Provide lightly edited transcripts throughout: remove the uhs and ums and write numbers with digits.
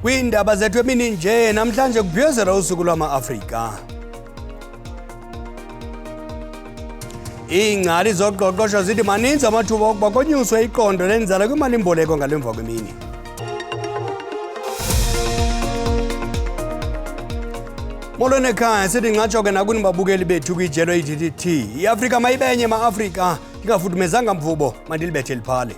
Kwiindaba zethu emini nje namhlanje kubhiyozela usuku lwama-Afrika. Iingcali zoqoqosho zithi maninzi amathuba okuba konyuswe iqondo lenzala kwimali-mboleko ngalemva kwemini. Molweni ekhaya sithi ncatsho-ke nakuni babukeli bethu kwijelo i-DDT. iAfrika mayibenye ma-Afrika ndingafudumezanga mvubo mandilibethe liphale.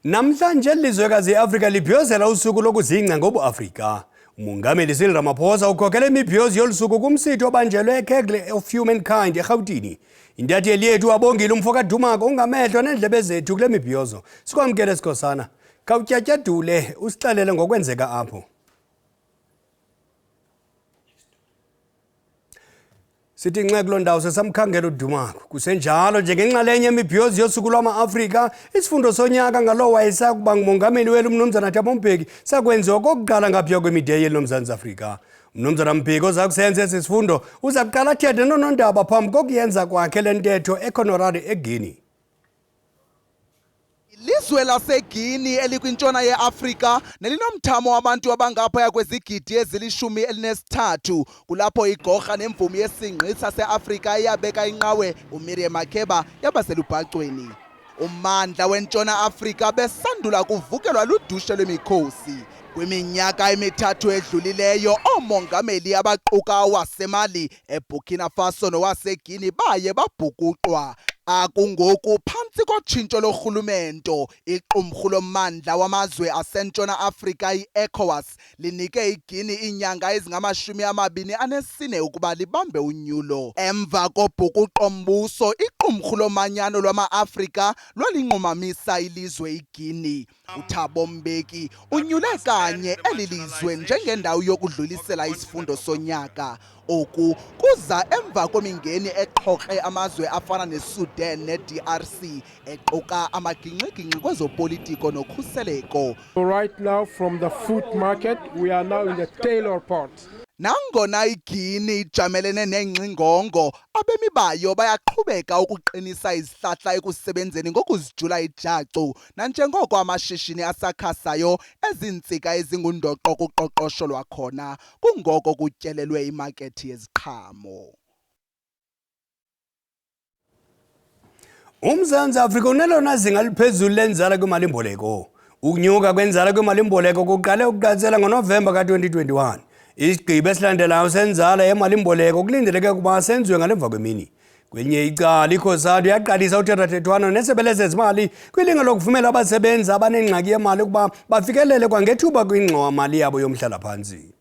Namhlanje ilizwekazi i-Afrika libhiyozela usuku lokuzingca ngobu-Afrika. Umongameli Cyril Ramaphosa ukhokhele imibhiyozo yolusuku kumsitho obanjelwe eKegle of Humankind eRhawutini. Intatheli yethu abongile umfo kaDumako ungamehlo neendlebe zethu kule mibhiyozo. Sikwamkele sikhosana. Khawutyatyadule usixelele ngokwenzeka apho. Sithi nxe kuloo ndawo sesamkhangela uDumako. Kusenjalo njengenxalenye yemibhiyozo yosuku lwama-Afrika, isifundo sonyaka ngalo wayesakuba ngumongameli welu Mnumzana Thabo Mbeki sakwenziwa okokuqala ngaphiya kwemide yeli loMzantsi Afrika. Mnumzana Mbeki oza kusenza esi sifundo uza kuqala athethe noonondaba phambi kokuyenza kwakhe le ntetho eConarary eGuinea. Ilizwe laseGuinea elikwintshona yeAfrika nelinomthamo wabantu abangaphaya kwezigidi ezili-13 kulapho igorha nemvumi yesingqi saseAfrika iyabeka inqawe uMiriam Makeba yabaselubhacweni. Ummandla wentshona Afrika besandula kuvukelwa ludushe lwemikhosi. Kwiminyaka emithathu edlulileyo oomongameli abaquka waseMali, eBurkina Faso nowaseGuinea baye babhukuqwa. Akungoku phantsi kotshintsho lorhulumento, iqumrhu lommandla wamazwe asentshona Afrika i-ECOWAS linike iGuinea iinyanga ezingama-24 ukuba libambe unyulo. Emva kobhukuqo-mbuso, iqumrhu lomanyano lwama-Afrika lwalinqumamisa ilizwe iGuinea. uThabo Mbeki unyule kanye eli lizwe njengendawo yokudlulisela isifundo sonyaka. Oku kuza emva kwemingeni exhoxe amazwe afana neSudan neDRC equka amagingxigingxi kwezopolitiko nokhuseleko. Right now from the food market we are now in the tailor part. Nangona iGuinea ijamelene nengxingongo, abemi bayo bayaqhubeka ukuqinisa izihlahla ekusebenzeni ngokuzijula ijacu nanjengoko amashishini asakhasayo ezintsika ezingundoqo kuqoqosho lwakhona kungoko kutyelelwe imakethi yeziqhamo. UMzantsi Afrika unelona zinga liphezulu lenzala kwimali-mboleko. Ukunyuka kwenzala kwimali-mboleko kuqale ukuqalisela ngoNovemba ka-2021. Isigqibo esilandelayo senzala yemali-mboleko kulindeleke ukuba senziwe ngalemva kwemini. Kwelinye icala ikhosana yaqalisa uthethathethwano nesebe lezezimali kwilinge lokuvumela abasebenzi abanengxaki yemali ukuba bafikelele kwangethuba kwingxowa-mali yabo yomhlalaphantsi.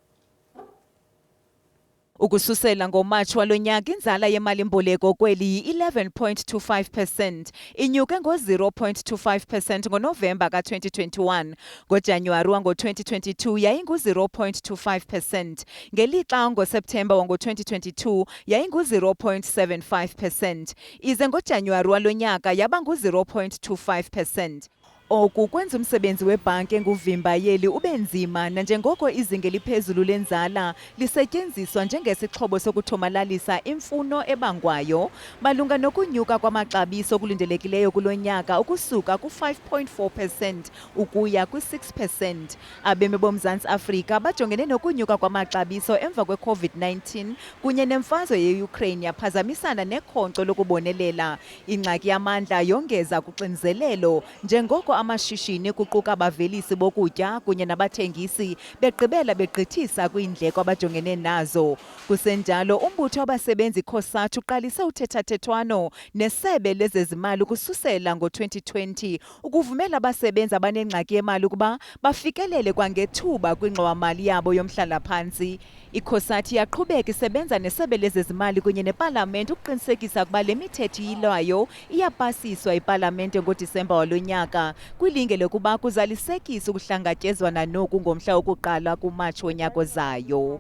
Ukususela ngoMatshi walo nyaka inzala yemali-mboleko kweli yi-11.25%, inyuke ngo-0.25% ngoNovemba ka-2021. NgoJanuwari wango-2022 yayingu-0.25%, ngelixa ngoSeptemba wango-2022 yayingu-0.75%, ize ngoJanuwari walo nyaka yaba ngu-0.25%. Oku kwenza umsebenzi webhanki enguvimbayeli ube nzima nanjengoko izinga eliphezulu lenzala lisetyenziswa njengesixhobo sokuthomalalisa imfuno ebangwayo malunga nokunyuka kwamaxabiso okulindelekileyo kulo nyaka ukusuka ku-5.4% ukuya kwi-6%. Abemi boMzantsi Afrika bajongene nokunyuka kwamaxabiso emva kwe-COVID-19 kunye nemfazwe ye-Ukraine yaphazamisana nekhonkco lokubonelela. Ingxaki yamandla yongeza kuxinzelelo njengoko amashishini kuquka abavelisi bokutya kunye nabathengisi begqibela begqithisa kwiindleko abajongene nazo. Kusenjalo umbutho wabasebenzi COSATU uqalise uthethathethwano nesebe lezezimali ukususela ngo-2020 ukuvumela abasebenzi abanengxaki yemali ukuba bafikelele kwangethuba kwingxowa-mali yabo yomhlalaphantsi. ICOSATU yaqhubeka isebenza nesebe lezezimali kunye nepalamente ukuqinisekisa ukuba le mithetho iyilwayo iyapasiswa ipalamente ngoDisemba walo nyaka kwilinge lokuba kuzalisekisa ukuhlangatyezwana noku ngomhla wokuqala kuMatshi wonyaka ozayo.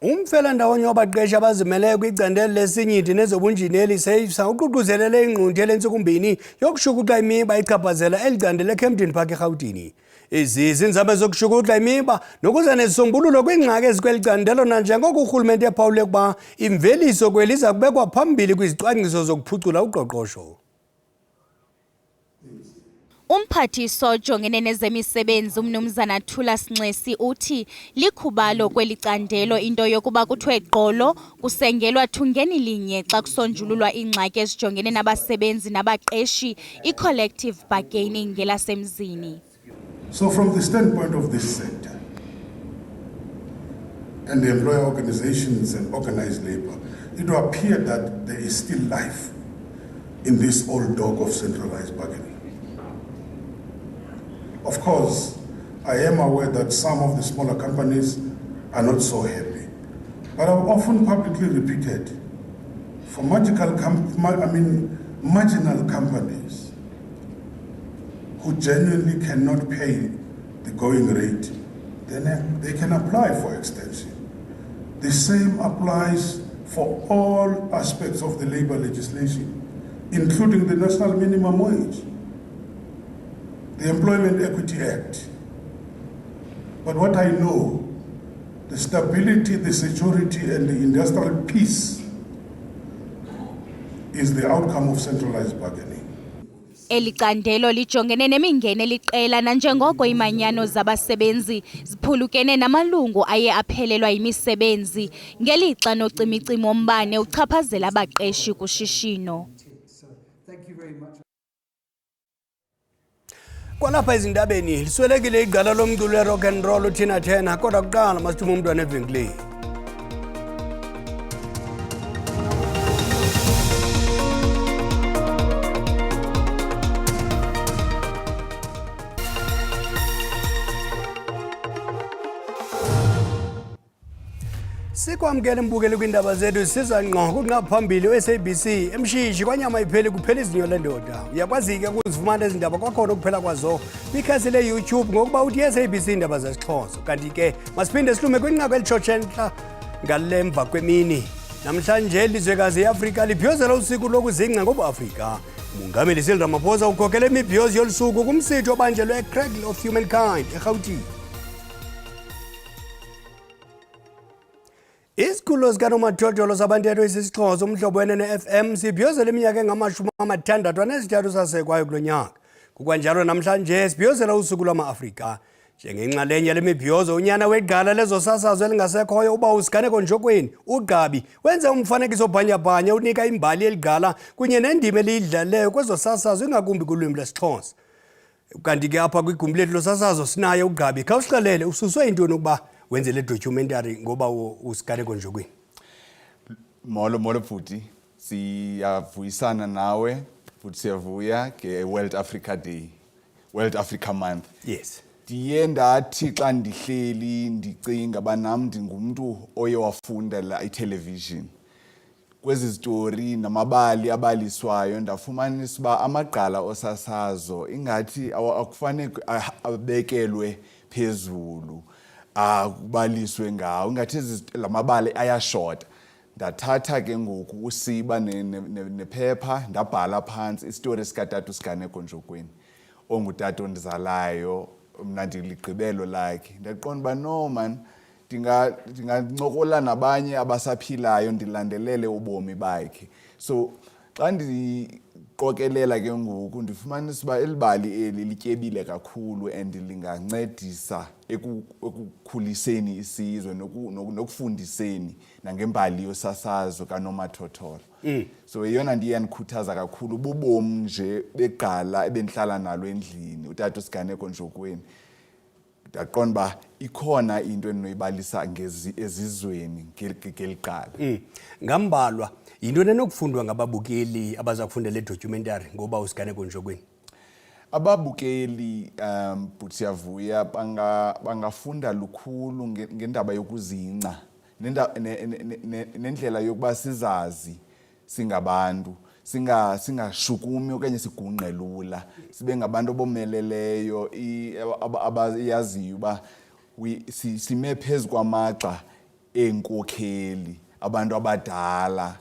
Umfelandawonye wabaqeshi abazimeleyo kwicandelo lesinyithi nezobunjineli SABC uququzelele ingqunqthela entsukumbini yokushukuxa imiba ichaphazela eli candelo eCampton Park eRhawutini. Ezi zinzame zokushukuxa imiba nokuza nezisombululo kwiingxaki ezikweli candelo nanjengoko urhulumente ephawule ukuba imveliso kweli iza kubekwa phambili kwizicwangciso zokuphucula uqoqosho. Umphathiso ojongene nezemisebenzi uMnumzana Thula Sincesi uthi likhubalo kweli candelo into yokuba kuthiwe gqolo kusengelwa thungeni linye xa kusonjululwa iingxaki ezijongene nabasebenzi nabaqeshi i-collective bargaining ngelasemzini. So from the standpoint of this sector and the employer organizations and organized labor, it will appear that there is still life in this old dog of centralized bargaining. Of course, I am aware that some of the smaller companies are not so happy, but I've often publicly repeated, for marginal companies who genuinely cannot pay the going rate, then they can apply for extension. The same applies for all aspects of the labor legislation, including the national minimum wage, the Employment Equity Act. But what I know, the stability, the security, and the industrial peace is the outcome of centralized bargaining. Eli candelo lijongene nemingeni eliqela nanjengoko imanyano zabasebenzi ziphulukene namalungu aye aphelelwa yimisebenzi ngelixa nocimicimi wombane uchaphazela abaqeshi kushishino. Kwalapha ezindabeni liswelekile igqala lomculo rock and roll uThina Thena kodwa kuqala masithume umntwana evenkileni. Sikwamkela imbukeli kwindaba zethu siza ngqo kungaphambili SABC emshishi kwanyama ipheli kuphela izinyo lendoda. Uyakwazi ke ukuzifumana ezindaba kwakhona ukuphela kwazo kwikhasi leYouTube ngokuba uthi SABC indaba zesiXhosa. Kanti ke masiphinde silume kwinqaku elitshotshenhla ngalemva kwemini. Namhlanje ilizwekazi eAfrika libhiyozela usuku lokuzingca ngobuAfrika. Umongameli Cyril Ramaphosa ukhokhele imibhiyozo yolusuku kumsitho obanjelwe eCradle of Humankind eRhawutini. Isikhulo sikanomathotholo sabantetho isisiXhosa umhlobo wenene-FM sibhiyozela iminyaka engama-63 sasekwayo kulo nyaka. Kukwanjalo namhlanje sibhiyozela usuku lwama-Afrika. Njengenxalenye yale mibhiyozo unyana wegqala lezosasazo elingasekhoyo uba usiganeko njokweni uGqabi wenze umfanekiso bhanyabhanya unika imbali yeligqala kunye nendima eliyidlaleyo kwezosasazo ingakumbi kulwimi lwesiXhosa. Kanti ke apha kwigumbi lethu losasazo sinaye uGqabi. Khawusixelele ususwe yintoni ukuba wenze le documentary ngoba usiganeko njokweni? Molo futhi siyavuyisana nawe futhi siyavuya nge-World Africa Day, World Africa Month. Yes. Ndiye ndathi xa ndihleli ndicinga uba nam ndingumntu oye wafunda la itelevision. Kwezi zitori namabali abaliswayo ndafumanisa uba amagqala osasazo ingathi akufanele abekelwe phezulu. Kubaliswe ngawo ingathi lamabali ayashota. Ndathatha ke ngoku usiba nephepha ndabhala phansi isitori sikatata usiganeko njokweni ongutata ondizalayo mna ndiligqibelo lakhe. Ndaqonda uba no man ndingancokola nabanye abasaphilayo ndilandelele ubomi bakhe. So xa ndiqokelela ke ngoku ndifumanisa uba elibali eli lityebile kakhulu and lingancedisa ekukhuliseni isizwe nokufundiseni nangembali yosasazo kanomathotholo. So yeyona ndiye yandikhuthaza kakhulu bubomi nje begqala ebendihlala nalo endlini utata usiganeko njokweni. Ndaqonda uba ikhona into endinoyibalisa ezizweni ngeliqala. Ngambalwa yinto enokufundwa ngababukeli abaza kufunda le documentary ngoba usiganeko njokweni? Ababukeli but siyavuya bangafunda lukhulu ngendaba yokuzingca nendlela yokuba sizazi singabantu singashukumi okanye sigungqe lula, sibe ngabantu abomeleleyo abayaziyo uba sime phezu kwamagxa enkokheli, abantu abadala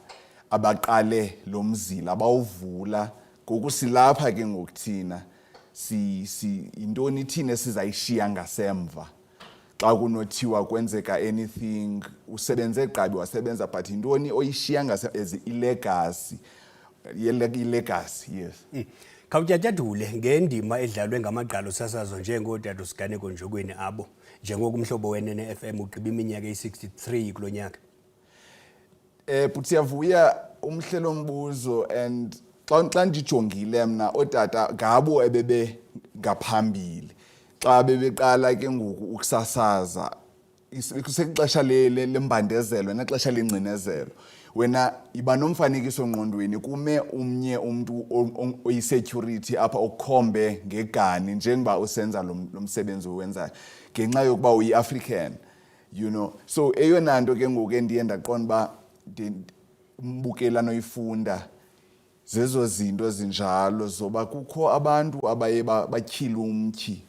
abaqale lo mzila abawuvula. Ngoku silapha ke ngokuthina intoni thina sizayishiya ngasemva xa kunothiwa kwenzeka anything, usebenze gqabi wasebenza, but intoni oyishiya as ilegacy, yes. Khawutyatyadule ngendima edlalwe ngamagqalo sasazo njengodade usiganeko njokweni abo njengokumhlobo wenene FM ugqiba iminyaka eyi-63 kulo nyaka. But siyavuya umhlelo mbuzo, and xa ndijongile mna otata ngabo ebebe ngaphambili xa bebeqala ke ngoku ukusasaza kusexesha lembandezelo nexesha lengcinezelo. Wena iba nomfanekiso engqondweni kume umnye umuntu oyisecurity apha okukhombe ngegani njengoba usenza lo msebenzi owenzayo ngenxa yokuba uyi-African, you know. So eyona nto ke ngoku endiye ndaqonda uba umbukela noyifunda zezo zinto zinjalo zoba kukho abantu abaye batyhile umtyhi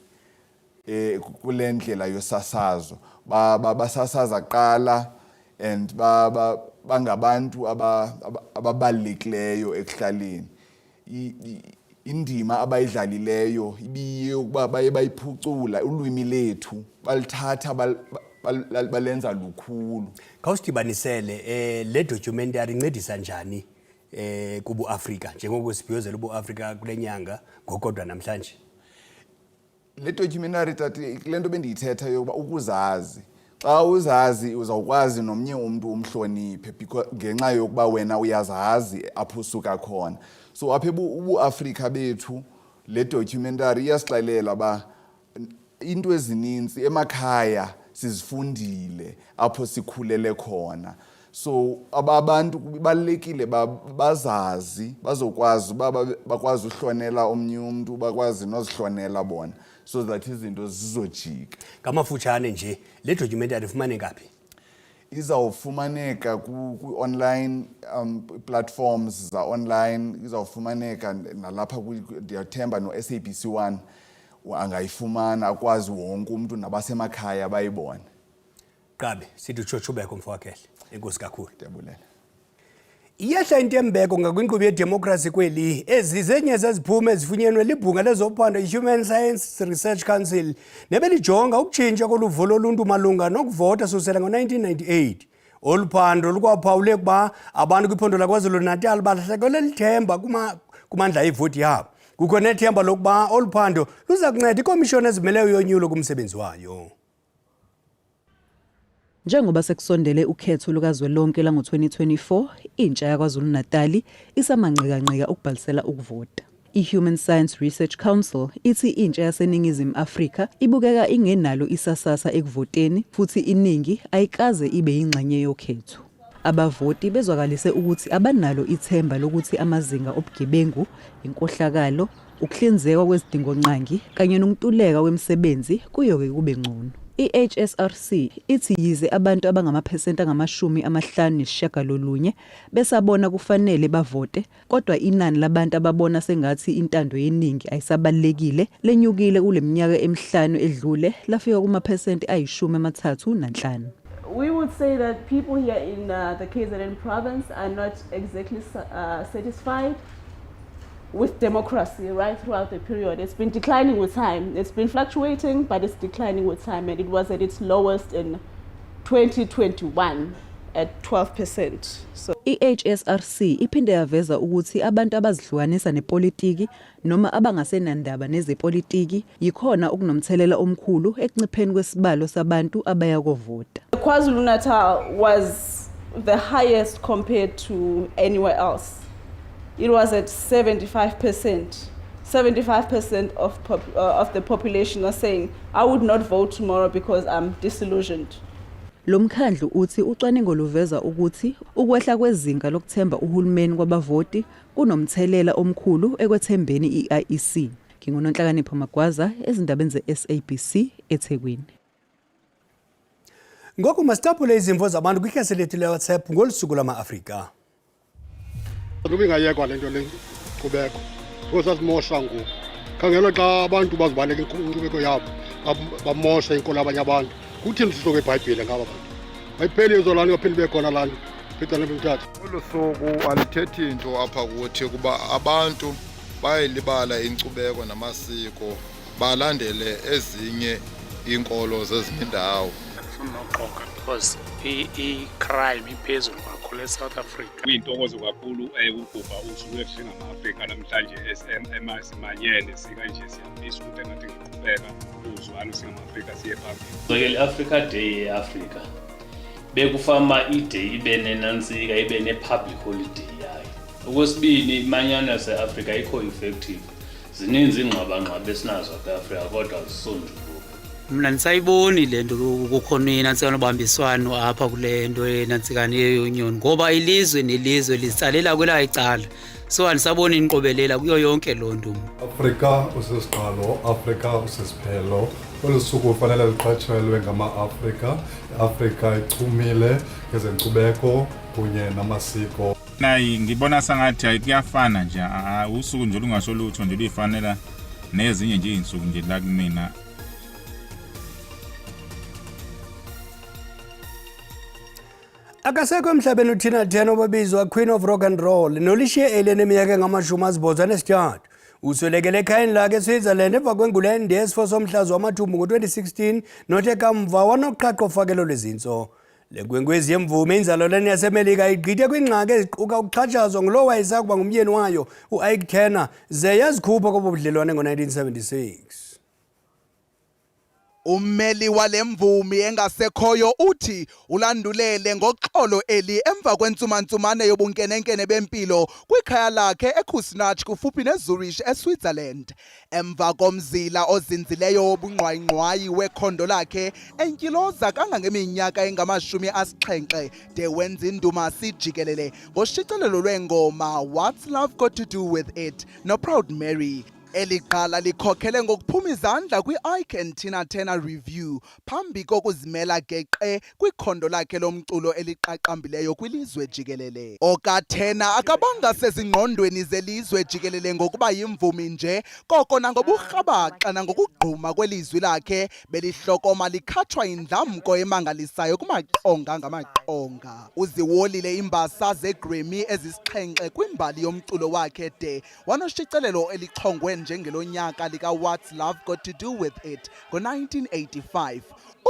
kule ndlela yosasazo, basasaza kuqala and bangabantu ababalulekileyo ekuhlaleni. Indima abayidlalileyo ibiye ukuba baye bayiphucula ulwimi lethu, balithatha balenza lukhulu. Khawusidibanisele le documentary incedisa njani kubu Afrika njengoko sibhiyozela ubu Afrika kule nyanga ngokodwa namhlanje? Le documentary tati lento bendiyithetha yokuba ukuzazi, xa uzazi uzawukwazi nomnye umuntu umhloniphe because ngenxa yokuba wena uyazazi apho usuka khona. So apha ubu Afrika bethu le documentary iyasixelela ba into ezininzi emakhaya sizifundile apho sikhulele khona. So abantu kubalekile bazazi bazokwazi bakwazi uhlonela omnye umuntu, bakwazi nozihlonela bona so that izinto zizojika. Ngamafutshane nje le documentary ifumaneka phi? Izawufumaneka ku-online platforms za online, izawufumaneka nalapha ndiyathemba no-SABC 1 angayifumana, akwazi wonke umuntu nabasemakhaya bayibone. Qabe sithi utshotsubeko mfowakhehle, enkosi kakhulu. Ndiyabulela. Iyehla intembeko ngakwinkqubo yedemokhrasi kweli ezizenye zeziphumo ezifunyenwe libhunga lezophando i-Human Science Research Council nebelijonga ukutshintsha koluvo loluntu malunga nokuvota susela ngo-1998. Olu phando lukwaphawule ukuba abantu kwiphondo laKwaZulu-Natal balahlekelwe lithemba kumandla evoti yabo. Kukho nethemba lokuba olu phando luza kunceda ikomishoni ezimeleyo yonyulo kumsebenzi wayo. Njengoba sekusondele ukhetho lukazwelonke lango-2024, intsha yaKwaZulu-Natal isamanqika-nqika ukubhalisela ukuvota. I-Human Science Research Council ithi intsha yaseNingizimu Afrika ibukeka ingenalo isasasa ekuvoteni futhi iningi ayikaze ibe yingxenye yokhetho. Abavoti bezwakalise ukuthi abanalo ithemba lokuthi amazinga obugebengu, inkohlakalo, ukuhlinzekwa kwezidingonqangi kanye nokuntuleka kwemisebenzi kuyoke kube ngcono. I-HSRC ithi yize abantu abangamaphesenti angama-59 besabona kufanele bavote, kodwa inani labantu ababona sengathi intando yeningi ayisabalekile lenyukile kule minyaka emihlanu edlule lafika kumaphesenti ayi-35. We would say that people here in the KZN province are not exactly satisfied with democracy right throughout the period. It's been declining with time. It's been fluctuating, but it's declining with time, and it was at its lowest in 2021 at 12%. So I-HSRC iphinde yaveza ukuthi abantu abazihlukanisa nepolitiki noma abangasenandaba nezepolitiki yikhona okunomthelela omkhulu ekuncipheni kwesibalo sabantu abaya kovota. KwaZulu-Natal was the highest compared to anywhere else. It was at 75%. 75% of the population are saying, I would not vote tomorrow because I'm disillusioned. Lomkhandlu uthi ucwaningo luveza ukuthi ukwehla kwezinga lokuthemba uhulumeni kwabavoti kunomthelela omkhulu ekwethembeni i-IEC. Ngingunonhlakanipho Magwaza ezindabeni ze-SABC eThekwini. Ngoku masitaphule izimvo zabantu kwikhasi lethu le-WhatsApp ngolusuku lwama-Afrika. Ubingayekwa lento lenkqubeko ngosasimosha ngoku. Khangela xa abantu bazibaleka inkqubeko yabo bamosha inkolo abanye abantu. Kuthini sisoke eBhayibhile ngaba bantu? ayipheli izolani yophinde bekhona lana phitha nebuthathu ulusuku alithethi into apha kuthi kuba abantu bayilibala inkcubeko namasiko balandele ezinye inkolo zezinye indawo. Noqoka because i-crime iphezulu kakhulu eSouth Africa. Kuyintokozo kakhulu ukubha usuku esingama-Afrika namhlanje esimanyene sikanje siyafisa ukuthi engathi ngiqhubeka uzwana singama-Afrika siye phambili. I-Africa Day e-Africa bekufama i-day ibe nenansika ibe ne-public holiday yayo. Okwesibili imanyano yase-Afrika ayikho effective. Zininzi ingxwabangxwaba esinazo apha-Afrika kodwa zisonjuluka. Mna nisayiboni le nto kukhona inantsika nobambiswano apha kule nto enantsikane ye-union ngoba ilizwe nelizwe litsalela kwela icala, so andisaboni inkqobelela kuyo yonke loo nto. Afrika usisiqalo, Afrika usisiphelo. Olu suku ufanele luqatshelwe ngama-Afrika. Afrika ichumile ngezenkcubeko kunye namasiko. Ngibona sangathi kuyafana nje, usuku nje lungasho lutho nje luyifanela nezinye nje izinsuku nje la kumina. Akasekho emhlabeni uTina Turner obabizwa Queen of Rock and Roll nolishiye eneminyaka engama-83 uswelekele ekhayeni lakhe eSwitzerland emva kwengulende yesifo somhlaza wamathumbu ngo-2016 nothe kamva wanoqhaqho ofakelo lwezintso. Le nkwenkwezi yemvume inzalelwane yasemelika igqithe kwingxaki eziquka ukuxhatshazwa ngulo wayesakuba ngumyeni wayo uIke Turner ze yazikhupha kobo budlelwane ngo-1976. Ummeli wale mvumi engasekhoyo uthi ulandulele ngoxolo eli emva kwentsumantsumane yobunkenenkene bempilo kwikhaya lakhe eKuznach kufuphi neZurich eSwitzerland. Emva komzila ozinzileyo wobungqwayingqwayi wekhondo lakhe entyiloza kangangeminyaka engama-70 de wenza indumasi jikelele ngoshicilelo lwengoma What's Love Got to Do With It noProud Mary. Eli qala likhokhele ngokuphuma izandla kwi-Ike and Tina Turner review phambi kokuzimela geqe kwikhondo lakhe lomculo eliqaqambileyo kwilizwe jikelele. OkaTurner akabanga sezingqondweni zelizwe jikelele ngokuba yimvumi nje, koko nangoburhabaxa nangokugquma kwelizwi lakhe belihlokoma likhatshwa indlamko emangalisayo kumaqonga ngamaqonga. Uziwolile iimbasa zeGrammy ezisixhenxe kwimbali yomculo wakhe de wanoshicilelo elichongwe njengelonyaka lika What's Love Got to Do With It ngo-1985.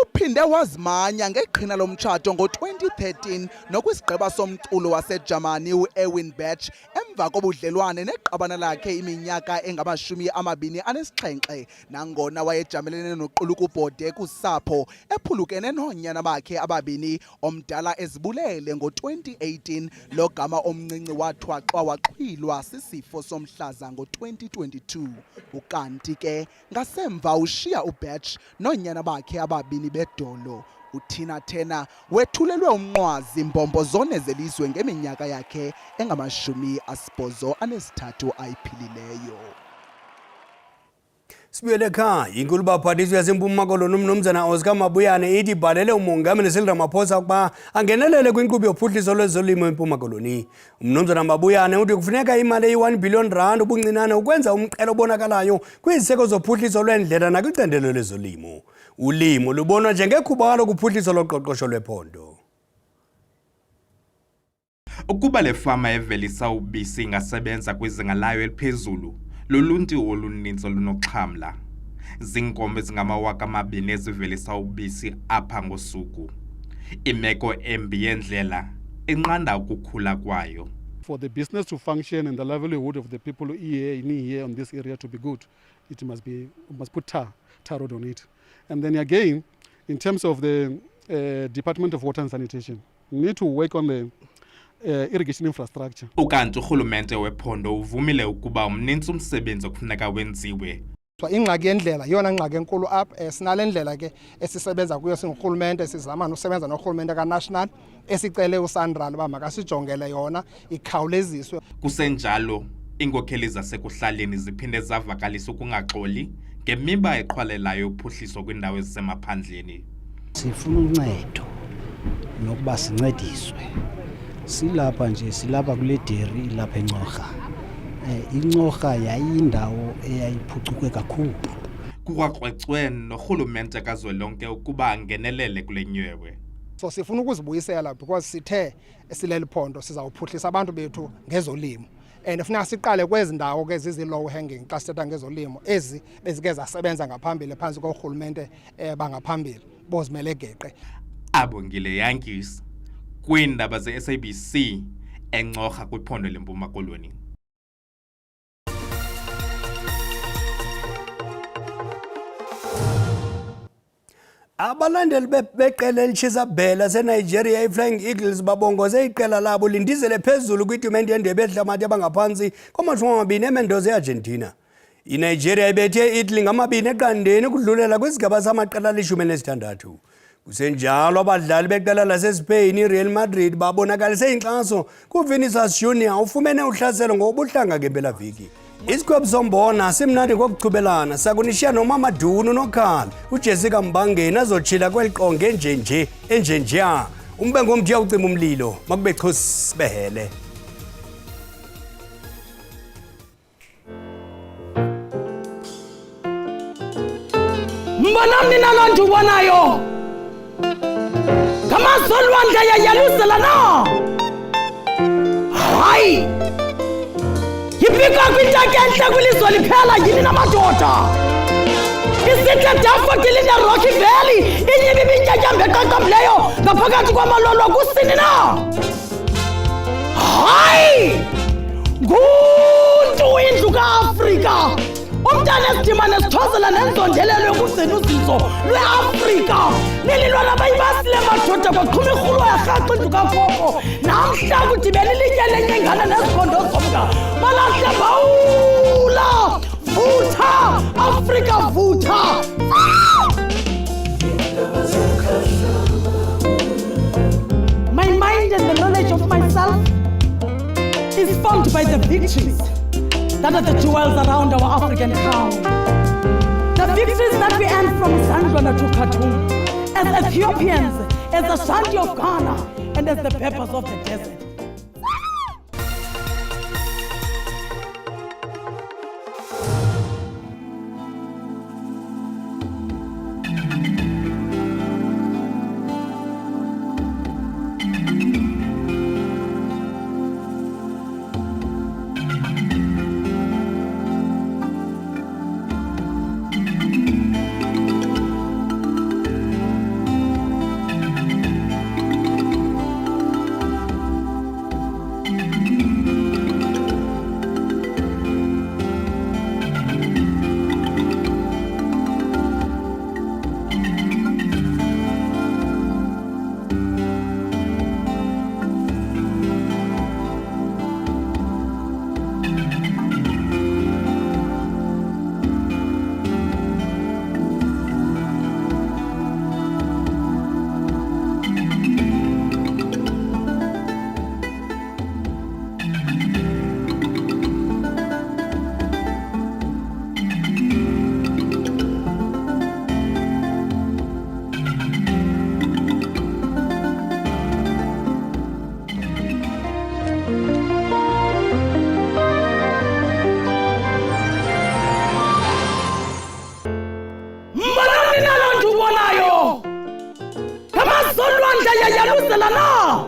Uphinde wazimanya ngeqhina lomtshato ngo-2013 nokwisigqeba somculo waseJamani uErwin Bach emva kobudlelwane neqabana lakhe iminyaka engama-27 nangona wayejamelene noquluku Bode kusapho ephulukene noonyana bakhe ababini omdala ezibulele ngo-2018 lo gama omncinci wathwaxwa waxhwilwa sisifo somhlaza ngo-2022. Ukanti ke ngasemva ushiya uBach noonyana bakhe ababini bedolo. uTina Turner wethulelwe umnqwazi mbombozone zelizwe ngeminyaka yakhe engama-83 ayiphilileyo. Sibuyele ekhaya, inkulu baphathiswa yaseMpuma Koloni uMnumzana Oscar Mabuyane ithi ibhalele umongameli Cyril Ramaphosa ukuba angenelele kwinkqubo yophuhliso lwezolimo eMpuma Koloni. uMnumzana Mabuyane uthi kufuneka imali eyi-R1 billion ubuncinane ukwenza umqelo obonakalayo kwiziseko zophuhliso lwendlela nakwicandelo lezolimo. Ulimo lubonwa njengekhubalo kuphuhliso loqoqosho lwephondo. Ukuba le fama evelisa ubisi ingasebenza kwizinga layo eliphezulu, luluntu oluninzi olunoxhamla. Zinkomo ezingama-2,000 ezivelisa ubisi apha ngosuku. Imeko embi yendlela inqanda ukukhula kwayo. For the business to function and the livelihood of the people here on this area to be good, it must put tar road on it. And then again, in terms of the Department of Water and Sanitation, we need to work on the irrigation infrastructure. Ukanti urhulumente wephondo uvumile ukuba umninzi umsebenzi okufuneka wenziwe. Ingxaki yendlela yona ngxaki enkulu apha, sinale ndlela ke esisebenza kuyo singurhulumente, sizama nosebenza norhulumente ka-national esicele uSandral uba makasijongele yona ikhawuleziswe. Kusenjalo iinkokheli zasekuhlaleni ziphinde zavakalisa ukungaxoli ngemiba eqhwalelayo uphuhliso kwiindawo ezisemaphandleni. Sifuna uncedo nokuba sincediswe. Silapha nje silapha kule dairy ilapha eNcorha. INcorha yayindawo eyayiphucuke kakhulu. Kukwaqwecwe norhulumente kazwelonke ukuba angenelele kule nywewe. So sifuna ukuzibuyisela because sithe sileli phondo sizawuphuhlisa abantu bethu ngezolimo. And funeka siqale kwezi ndawo ke zizi-low hanging xa sithetha ngezolimo ezi bezike zasebenza ngaphambili phantsi korhulumente bangaphambili bozimele geqe. Abongile Yankees kwiindaba ze-SABC eNgcorha kwiphondo leMpuma Koloni. Abalandeli beqela elitshisa bhela seNigeria iFlying Eagles babongoze iqela labo lindizele phezulu kwitumente yendebe yehlabathi abangaphansi kwamashumi eMendoza eArgentina. iNigeria ibethe Italy ngama-2-0 kudlulela kwisigaba samaqela ali-16. Kusenjalo abadlali beqela laseSpain iReal Madrid babonakalise inkxaso kuVinicius Junior ufumene uhlaselo ngobuhlanga ngempelaviki. Isikhwebu sombona simnandi kokuchubelana sakunishiya noMamadunu noKhan uJessica Mbangeni azotshila kweliqonge enjenjeya umbe ngomthi uyawucima umlilo makube chosi behele. Mbona mina loo nto ubonayo ngamazolwandle yayaluzela na hayi yibika kwintaka entle kwilizwe liphela yini namadoda isihle dafodilini Rocky Valley inyibi ibintyatyambe eqaqambileyo ngaphakathi kwamalolo kusini na hayi nguntu indlu kaAfrika umntana esidima nesithozela nenzondelelo yokugcina uzinzo lweAfrika nililwana bayibasile madoda kwaqhuma irhulo yarhaqa indlu kakhokho namhla kudibela ilitye lenyengana nezikhondo zomnga balahle bawula vutha Afrika vutha My mind and the knowledge of myself is formed by the victories that are the jewels around our African crown. The victories that we earned from Zandwana to Khartoum, as Ethiopians, as the Ashanti of Ghana, and as the peppers of the desert. yayaluzela na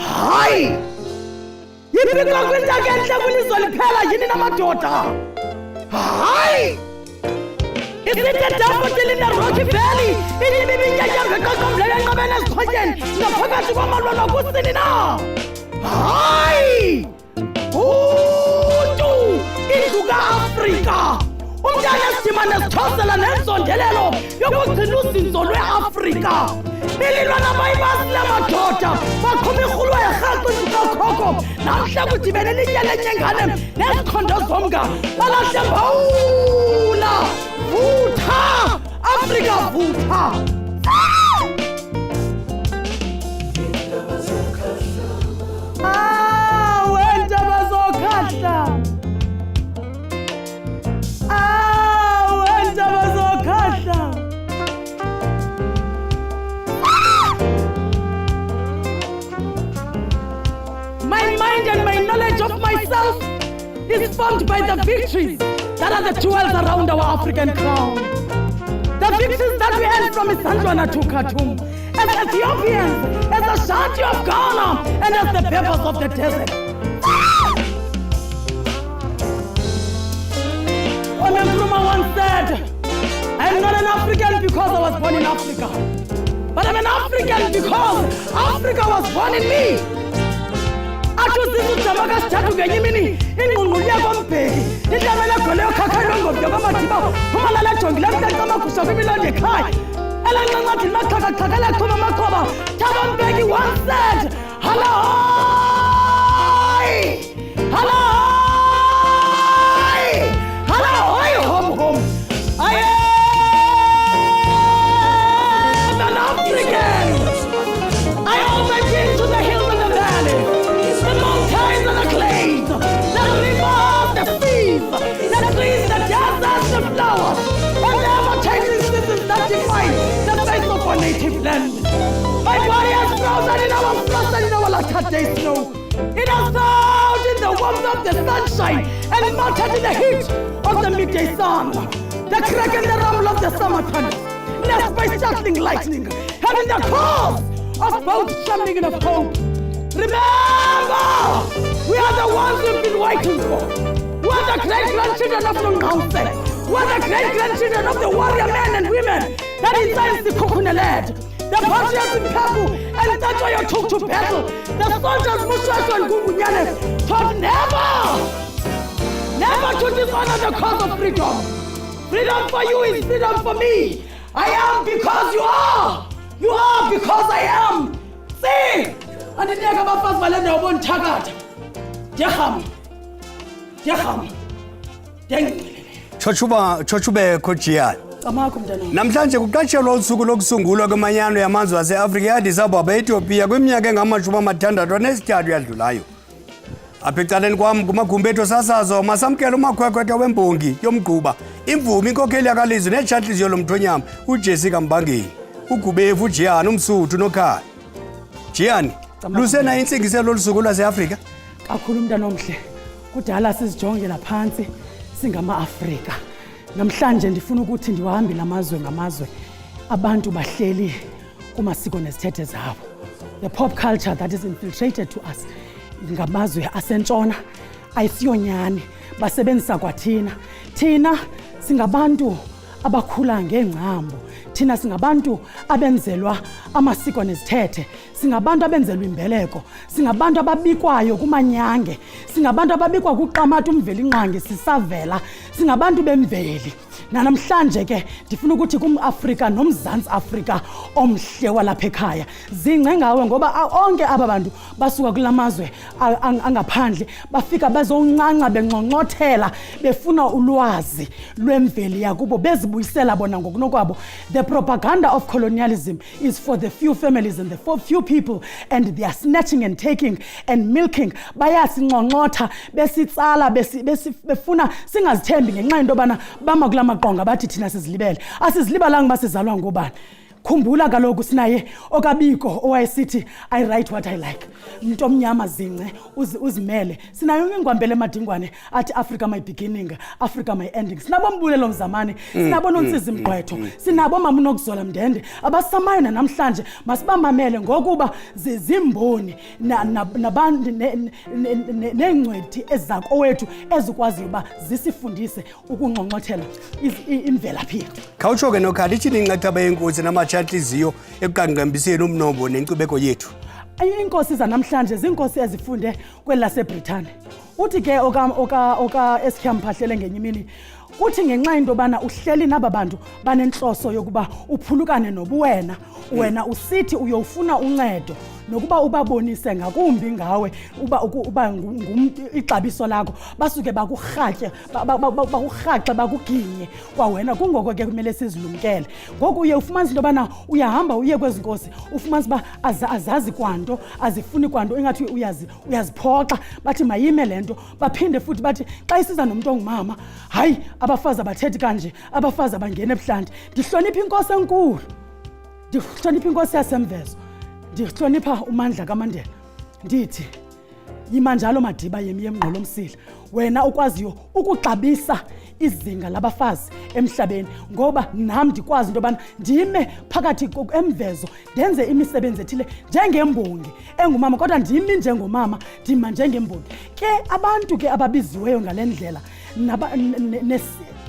hayi yibika kwintaka entle kwilizwe liphela yini namadoda hayi isithe dafodilini Rocky Valley inyibi ibintyatyambe eqaqambileyo enqabeni ezichwetyeni ngaphakathi kwamalwelo kusini na hayi untu indlu kaAfrika umntana esidima nesithozela nenzondelelo yokugcina uzinzo lweAfrika ililwana bayibasile madoda baqhuba irhulo yarhaqa indlu kakhokho namhla kudibene ilitye lenyengane nezikhondo zomnga balahle mbawula vutha Afrika vutha weendaba zokhahla weendaba zokhahla My mind and my knowledge of myself is formed by the victories that are the jewels around our African crown. The victories that we earned from Zandwana to Khartoum, as Ethiopians, as Ashanti of Ghana, and as the Peppers of the desert. Kwame Nkrumah once said, I'm not an African because I was born in Africa, but I'm an African because Africa was born in me. Atusisi jamaka sithathu ngenye imini ingqungqulya kombheki indlamela gole yokhakha ngomnye kwamadiba umalala jongile mkanca amagusha kwimilondo ekhaya elancancathi limaxhakaxhaka elachuma amakhoba Thabo Mbeki once said, hello, hello, hello, home, home. I am an African. I owe my dreams to the hills and the valleys, the mountains and the clays, the rivers, the seas, the trees, the deserts, the flowers, and the ever-changing seasons that define the face of our native land. My body has frozen in our frost and in our latter-day snow. It has thawed in the warmth of the sunshine and melted in the heat of the midday sun. The crack and the rumble of the summer thunder, left by startling lightning, having the cause of both trembling and of hope. Remember, we are the ones we've been waiting for. We are the great-grandchildren of Nongqawuse. We are the great-grandchildren of the warrior men and women that incites the Kukune led. The patriots in Pepu and Tajoyo took to battle. The soldiers Mushwasho and Gugunyane taught never to dishonor the cause of freedom. Freedom for you is freedom for me. I am because you are. You are because I am. See? And the nigga bafazi balenda ubon thakatha. Diyahamba. Chochube Kochian. Namhlanje kuqatshelwa usuku lokusungulwa kwemanyano yamazwe ase-Afrika e-Addis Ababa e-Ethiopia kwiminyaka engama-63 yadlulayo. Apha ecaleni kwam kumagumbi ethu sasazo masamkela umakhwekhwetha wembongi yomgquba imvumi inkokheli yakalizwi netshantliziyo lomthonyama uJessica Mbangeni uGubevu Jian umsuthu nokhaya. Jian, lusena intsingiselo olusuku lwase-Afrika? Kakhulu mntana omhle, kudala sizijongela phansi singama-Afrika. Namhlanje ndifuna ukuthi ndiwahambile amazwe ngamazwe abantu bahleli kumasiko nezithethe zabo. The pop culture that is infiltrated to us ngamazwe asentshona ayisiyonyani basebenzisa kwathina. Thina singabantu abakhula ngengcambu, thina singabantu abenzelwa amasiko nezithethe, singabantu abenzelwa imbeleko, singabantu ababikwayo kumanyange, singabantu ababikwa kuqamata umveli nqange sisavela, singabantu bemveli. Namhlanje ke ndifuna ukuthi kumAfrika nomzantsi Afrika omhle walapha ekhaya zingce ngawe ngoba onke aba bantu basuka kulamazwe angaphandle bafika bazoncanca bengxongxothela befuna ulwazi lwemveli yakubo bezibuyisela bona ngokunokwabo. The propaganda of colonialism is for the few families and the few people, and they are snatching and taking and milking. Bayasinxonxotha besitsala befuna singazithembi ngenxa into bana bama kulama qonga bathi thina sizilibele asizilibalanga basizalwa ngobani. Khumbula kaloku sinaye okabiko owayesithi I write what I like. Umuntu omnyama zingce uzimele. Sinayo ingwambele emadingwane athi Africa my beginning, Africa my ending. Sinabo mbulelo mzamane, sinabo nonsizi mgqwetho, sinabo mama unokuzola mndende abasamayo namhlanje masibamamele ngokuba zizimboni nabantu nengcwethi ezako wethu ezikwazi uba zisifundise ukungxongxothela imvelaphi yethu. Khawutsho ke nokhali ithi inqathaba yenkosi namatshantliziyo ekuqanqambiseni umnombo nenkcubeko yethu. Inkosi zanamhlanje zinkosi ezifunde kwelaseBritane. Uthi ke oka Eskia Mphahlele ngenye imini uthi ngenxa into bana uhleli naba bantu banenhloso yokuba uphulukane nobuwena, wena usithi uyofuna uncedo nokuba ubabonise ngakumbi ngawe uba ixabiso lakho basuke bakurhatye bakurhaxe bakuginye kwawena kungoko ke kumele sizilumkele. Ngoku uye ufumanise into bana uyahamba uye kwezi nkosi ufumanise ba azazi kwanto azifuni kwanto ingathi uyaziphoxa bathi mayime lento baphinde futhi bathi xa isiza nomuntu ongumama hayi abafazi abathethi kanje abafazi abangena ebuhlanti. Ndihlonipha inkosi enkulu, ndihlonipha inkosi yasemvezo, ndihlonipha uMandla kaMandela. Ndithi yimanjalo Madiba yemi yemngqolomsila wena ukwaziyo ukuxabisa izinga labafazi emhlabeni ngoba nami ndikwazi into yobana ndime phakathi emvezo ndenze imisebenzi ethile njengembongi engumama kodwa ndimi njengomama ndima njengembongi ke abantu ke ababiziweyo ngale ndlela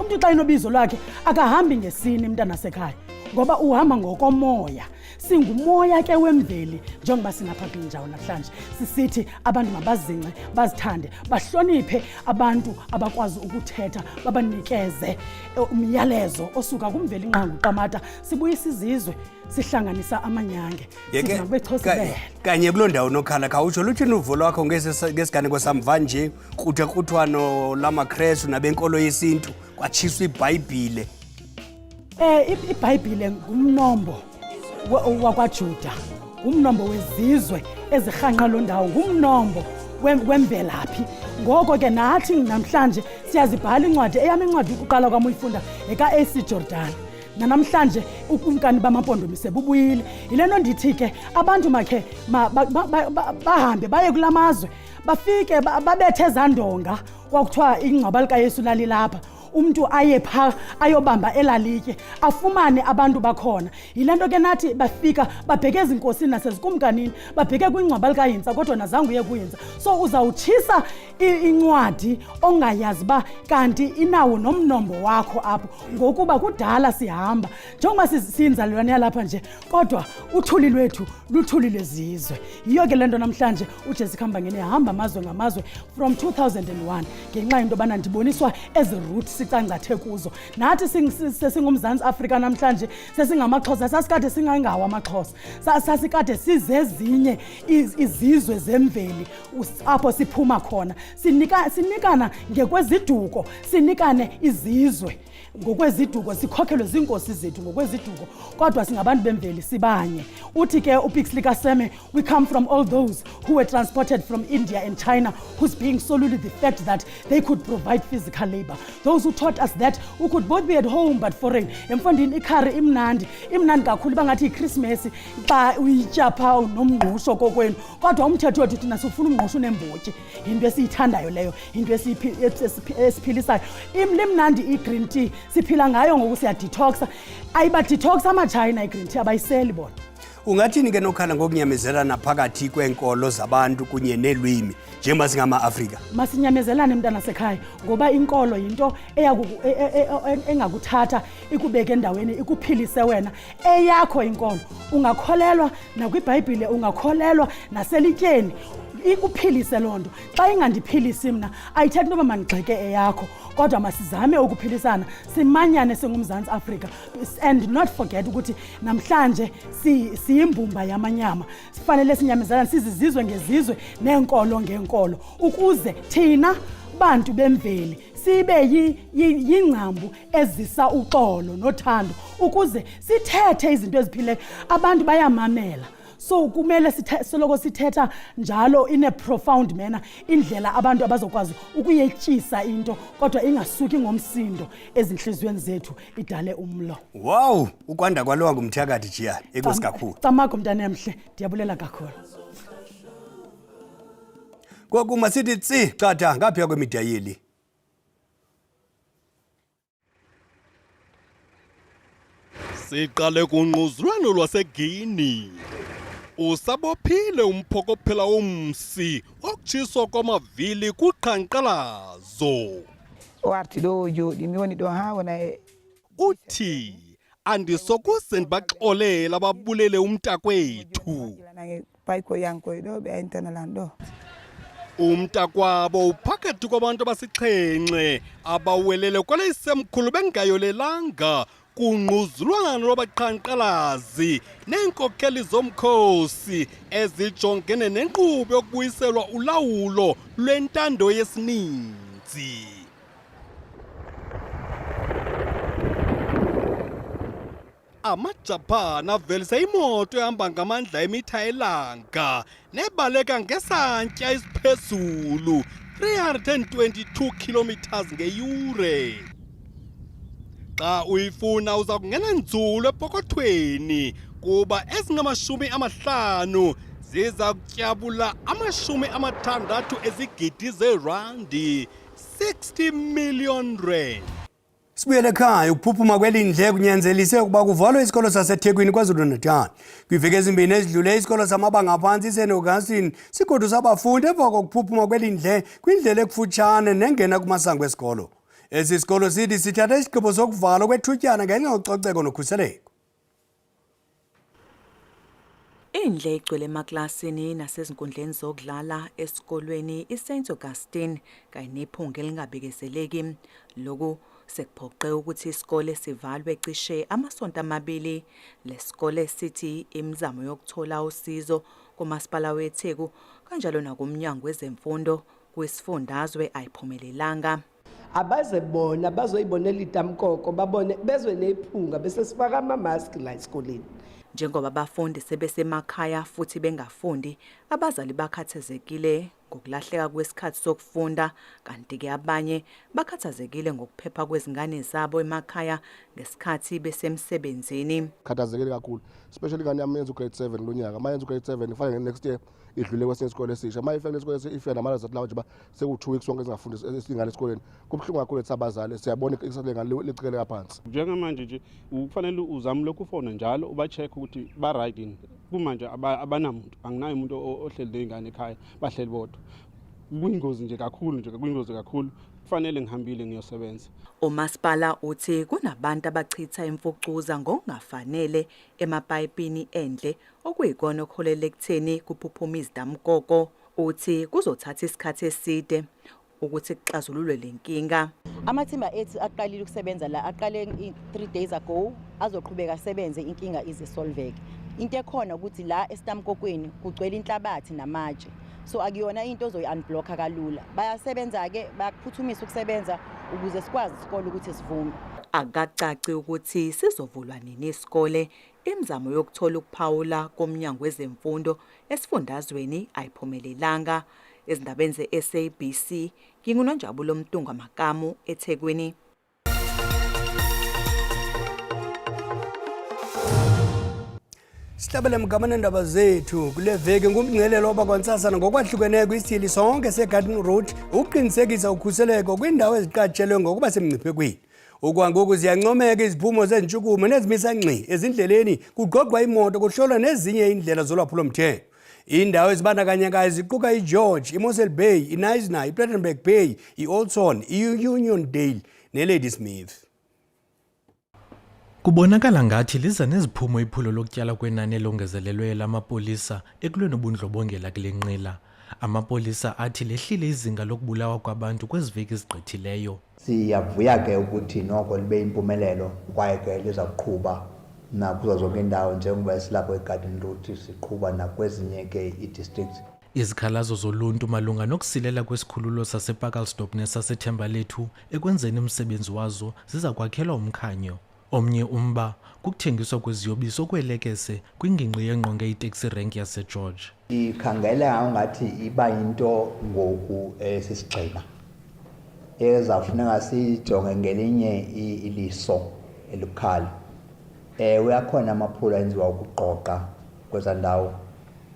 umntu xa inobizo lwakhe akahambi ngesini mntana sekhaya ngoba uhamba ngokomoya singumoya ke wemveli njengoba sinapha kwinjawo namhlanje sisithi abantu mabazince bazithande bahloniphe abantu abakwazi ukuthetha babanikeze umyalezo osuka kumveli nqangu qamata sibuyisa izizwe sihlanganisa amanyange kanye kuloo ndawo nokhala khawutsho luthini uvo lwakho ngesiganeko samva nje kruthakruthwano lamakrestu nabenkolo yesintu kwatshiswa iBhayibhile iBhayibhile ngumnombo wakwaJuda ngumnombo wezizwe ezirhanqa lo ndawo ngumnombo wemvelaphi ngoko ke nathi namhlanje siyazibhala incwadi eyami incwadi ukuqala kwami uyifunda eka-AC Jordan namhlanje ukumkani bamampondomise bubuyile yilento ndithi ke abantu makhe bahambe baye kulamazwe bafike babethe ezandonga kwakuthiwa ingcwaba likaYesu lalilapha umuntu aye pha ayobamba elalitye afumane abantu bakhona yilento ke nathi bafika babheke ezinkosini nasezikumkanini babheke kwingcwaba likayinza kodwa nazange uye kuyinza so uzawutshisa incwadi ongayazi ba kanti inawo nomnombo wakho apho ngokuba kudala sihamba njengoba siyinzalelwane yalapha nje kodwa uthuli lwethu luthuli lwezizwe yiyo ke lento namhlanje uJessica Khambangeni ehamba amazwe ngamazwe from 2001 ngenxa into yobana ndiboniswa ezi roots sicangathe kuzo nathi sesingumzantsi Afrika namhlanje sesingamaXhosa sasikade singangawo amaXhosa sasikade sizezinye izizwe zemveli apho siphuma khona sinikana ngekweziduko sinikane izizwe ngokweziduko sikhokhelwe zinkosi zethu ngokweziduko kodwa singabantu bemveli sibanye uthi ke uPixley Kaseme we come from all those who were transported from India and China whose being solely the fact that they could provide physical labor those who taught us that we could both be at home but foreign emfondini ikhari imnandi kakhulu bangathi iChristmas xa uyitya pha nomngqusho kokwenu kodwa umthetho wethu thina sifuna umngqusho nembotyi into esiyithandayo leyo into esiphilisayo imnandi igreen tea siphila ngayo ngoku siya detoxa ayiba detox amachina igreen tea abayiseli bona ungathini ke nokhala ngokunyamezelana phakathi kwenkolo zabantu kunye nelwimi njengoba singama-Afrika masinyamezelane mntana sekhaya ngoba inkolo yinto engakuthatha ikubeke endaweni ikuphilise wena eyakho inkolo ungakholelwa nakwiBhayibhile ungakholelwa naselityeni ikuphilise loo nto xa ingandiphilisi mna ayithethi into yoba mandigxeke eyakho kodwa masizame ukuphilisana simanyane singumzantsi Afrika and not forget ukuthi namhlanje siyimbumba yamanyama sifanele sinyamezelane sizizizwe ngezizwe neenkolo ngeenkolo ukuze thina bantu bemveli sibe yingcambu ezisa uxolo nothando ukuze sithethe izinto eziphileyo abantu bayamamela so kumele soloko sithetha njalo in a profound manner indlela abantu abazokwazi ukuyetyisa into kodwa ingasuki ngomsindo ezinhliziyweni zethu idale umlo wow ukwanda kwalowa ngumthakathi jiyani enkosi kakhulu Camako mntana emhle ndiyabulela kakhulu kokuma sithi tsi chatha ngapha kwemidiya yeli siqale kungquzulwano lwaseGuinea usabophile umphokophela womsi okutshiswa kwamavili kuqhankqalazo wathi lo jodi miwoni do ha wona uthi andisokuze ndibaxolela babulele umntakwethu bayikho yanko do be intana do umntakwabo uphakathi kwabantu abasixhenxe abawelele kwale semkhulu bengayolelanga kungquzulwano lwabaqhankqalazi neenkokheli zomkhosi ezijongene nenkqubo yokubuyiselwa ulawulo lwentando yesininzi. Amajapani avelise imoto ehamba ngamandla emitha elanga nebaleka ngesantya esiphezulu 322 kilometers ngeyure. Xa uyifuna uza kungena nzulu epokothweni kuba ezingamashumi amahlanu ziza kutyabula R60 ezigidi zeerandi, 60 million rand. Sibuyele ekhaya. Ukuphuphuma kwelindle kunyanzelise ukuba kuvalwe isikolo saseThekwini KwaZulu-Natal. Kwiveki ezimbini ezidlule isikolo samabanga aphansi iSt Augustine sigoduse abafundi emva kokuphuphuma kwelindle kwindlela ekufutshane nengena kumasango esikolo. Esi sikolo sithi sithatha isigqibo sokuvalwa kwethutyana ngenxa yococeko nokhuseleko. Indle igcwele emaklasini nasezinkundleni zokudlala esikolweni iSt Augustine kanye nephunga elingabikezeleki. Lokhu sekuphoqe ukuthi isikole sivalwe cishe amasonto amabili. Lesikole sithi imizamo yokuthola usizo kumasipala weTheku kanjalo nakumnyango wezemfundo kwisifundazwe ayiphumelelanga. Abaze bona bazoyibonela itamkoko babone bezwe nephunga bese sifaka ama-mask la esikoleni. Njengoba abafundi sebesemakhaya futhi bengafundi, abazali bakhathazekile ngokulahleka kwesikhathi sokufunda, kanti-ke abanye bakhathazekile ngokuphepha kwezingane zabo emakhaya ngesikhathi besemsebenzini. Khathazekile kakhulu, especially ingane yami yenza ugrade 7 lo nyaka. Uma yenza ugrade 7 ifanele next year idlule kwesinye isikole esisha. Uma ifike isikole ifika namalazati lawo nje seku2 weeks sonke ezingafundi esingane esikoleni. Kubuhlungu kakhulu ethi abazali siyabona ikusasa lengane licikele phansi. Njengamanje nje ufanele uzame lokhu ufona njalo uba check ukuthi ba right in. Kumanje abanamuntu, anginayo umuntu ohleli lengane ekhaya, bahleli bodwa. Kuyingozi nje kakhulu. Kufanele ngihambile ngiyosebenza. Umasipala uthi kunabantu abachitha imfucuza ngokungafanele emapayipini endle okuyikona okholela ekutheni kuphuphuma izitamkoko. Uthi kuzothatha isikhathi eside ukuthi kuxazululwe lenkinga. Amathimba ethu aqalile ukusebenza la, aqale 3 days ago, azoqhubeka asebenze inkinga izisolveke. Into ekhona ukuthi la esitamkokweni kugcwele inhlabathi namatshe. So akuyona into ozoyi-unblocka kalula. Bayasebenza-ke, bayakuphuthumisa ukusebenza ukuze sikwazi isikole ukuthi sivume. Akacaci ukuthi sizovulwa nini isikole. Imizamo yokuthola ukuphawula komnyango wezemfundo esifundazweni ayiphumelelanga. Ezindabeni ze-SABC, nginguNonjabulo Mtunga Makamu eThekwini. Sihlabele mgamane ndaba zethu kule veki ngumngcelelo wabakwaNtsasana ngokwahlukeneyo kwisithili sonke seGarden Road ukuqinisekisa ukhuseleko kwindawo eziqatshelwe ngokuba semngciphekweni. Okwangoku ziyancomeka iziphumo zentshukumo nezimisa ngxi ezindleleni kuqoqwa imoto kuhlolwa nezinye indlela zolwaphulo-mthetho. Indawo ezibandakanyekayo ziquka iGeorge, iMossel Bay, iNisna, iPlettenberg Bay, iOldson, iUnion Dale neLadysmith. Kubonakala ngathi liza neziphumo iphulo lokutyala kwenani elongezelelweyo lamapolisa ekulweni ubundlobongela kule nqila. Amapolisa athi lehlile izinga lokubulawa kwabantu kweziveki ezigqithileyo. Siyavuya ke ukuthi noko libe impumelelo kwaye ke liza kuqhuba nakuzo zonke indawo njengoba silapho eGarden Road siqhuba nakwezinye ke i-districts. Izikhalazo zoluntu malunga nokusilela kwesikhululo sasePakalstop nesaseThembalethu ekwenzeni umsebenzi wazo ziza kwakhelwa umkhanyo. Omnye umba kukuthengiswa kweziyobisi okwelekese kwingingqi yengqonge iteksi rank yaseGeorge. Ikhangela ngathi iba into ngoku esisigxina ezawufuneka sijonge ngelinye iliso elibukhali. Uyakhona amaphulo enziwa ukuqoqa kweza ndawo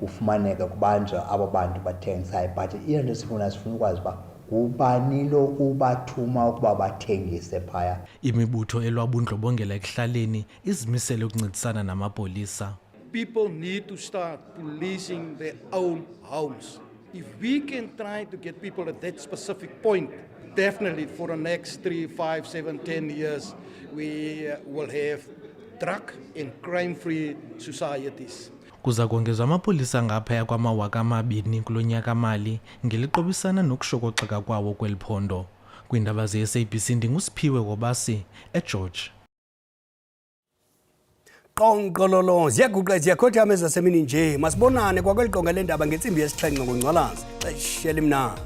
kufumaneka kubanjwa abo bantu bathengisayo, but into sifuna ukwazi uba ubani lokubathuma ukuba bathengise phaya. Imibutho elwabundlobongela ekuhlaleni izimisele ukuncedisana namapolisa. People need to start policing their own homes. If we can try to get people at that specific point, definitely for the next 3, 5, 7, 10 years, we will have drug and crime-free societies. Kuza kongezwa amapolisa ngaphaya kwama-2,000 kulo nyaka mali ngeliqobisana nokushokoxeka kwawo kweli phondo. Kwiindaba ze-SABC ndinguSiphiwe Wobasi eGeorge. Qonqololo ziyaguqa ziyakhothama ezasemini nje masibonane kwakweli qonga lendaba ngentsimbi yesixhenxe ngoNcwalazi. Xesha elimnandi.